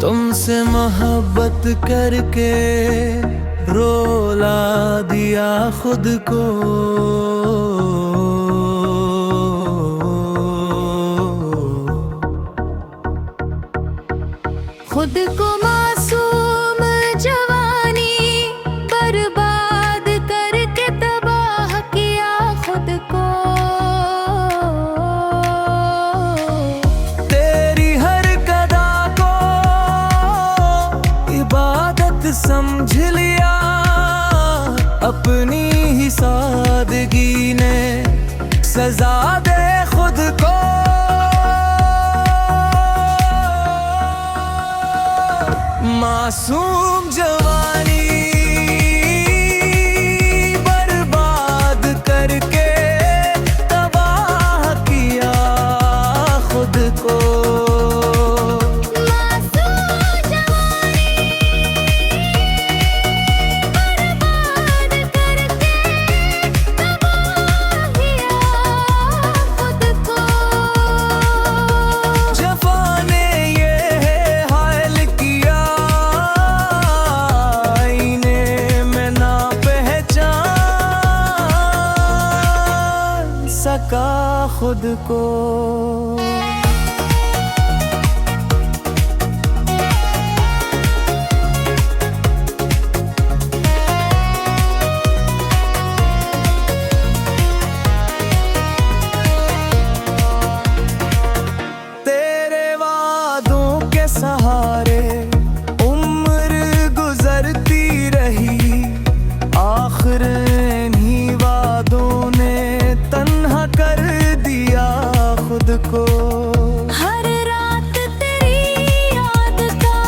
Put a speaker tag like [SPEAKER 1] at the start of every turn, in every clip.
[SPEAKER 1] तुमसे मोहब्बत करके रोला दिया खुद को।
[SPEAKER 2] खुद को मासूम जवानी बर्बाद करके तबाह किया खुद को।
[SPEAKER 1] तेरी हर कदा को इबादत समझ लिया, अपनी ही सादगी ने सजा दे खुद को। मासूम जवानी बर्बाद करके तबाह किया खुद को।
[SPEAKER 2] मासूम जवानी बर्बाद करके तबाह किया खुद को।
[SPEAKER 1] जफा ने ये हाल किया, सका खुद को। तेरे वादों के सहारे उम्र गुजरती रही, आखिर इन्हीं वादों ने तन्हा कर दिया खुद को।
[SPEAKER 2] हर रात तेरी याद का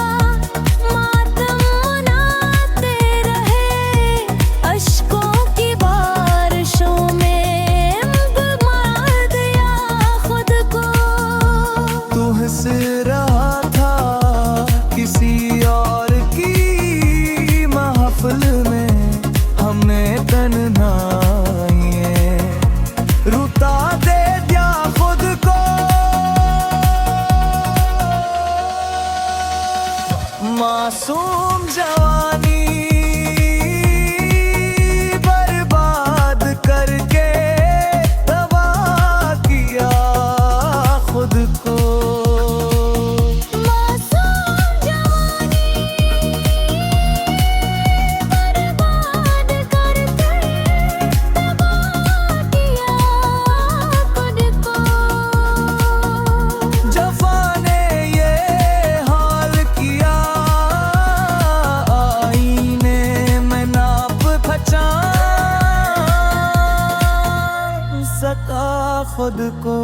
[SPEAKER 2] मातम मनाते रहे, अश्कों की बारिशों में मार दिया खुद को।
[SPEAKER 1] तू हंस रहा था किसी और की महफिल में, हमने तन्हाई रुता दे दिया खुद को। मासूम जवानी बर्बाद करके तबाह किया खुद को।
[SPEAKER 2] मासूम जवानी बर्बाद करके तबाह किया खुद को।
[SPEAKER 1] जफा ने ये हाल किया, आईने में नाप पहचान सका खुद को।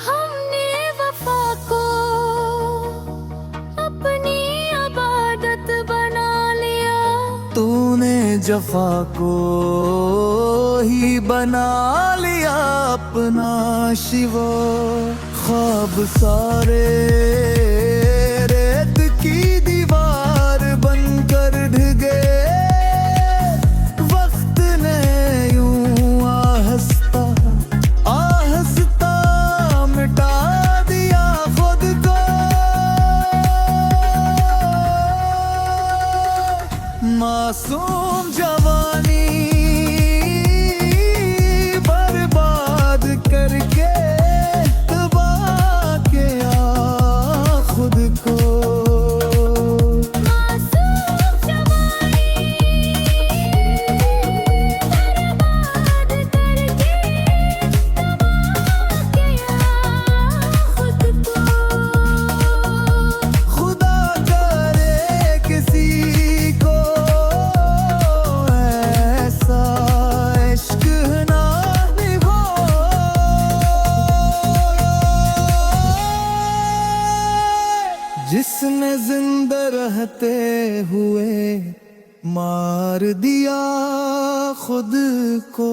[SPEAKER 2] हमने वफा को अपनी इबादत बना लिया,
[SPEAKER 1] तूने जफा को ही बना लिया अपना शिवा। ख्वाब सारे रेत की दीवार बनकर ढगे, वक्त ने यूं आहिस्ता आहिस्ता मिटा दिया खुद को। मासूम जवानी बर्बाद करके तबाह किया खुद को।
[SPEAKER 2] मासूम जवानी बर्बाद करके तबाह किया खुद को।
[SPEAKER 1] खुदा करे किसी को ऐसा इश्क ना जिसने जिंदा रहते हुए मार दिया खुद को।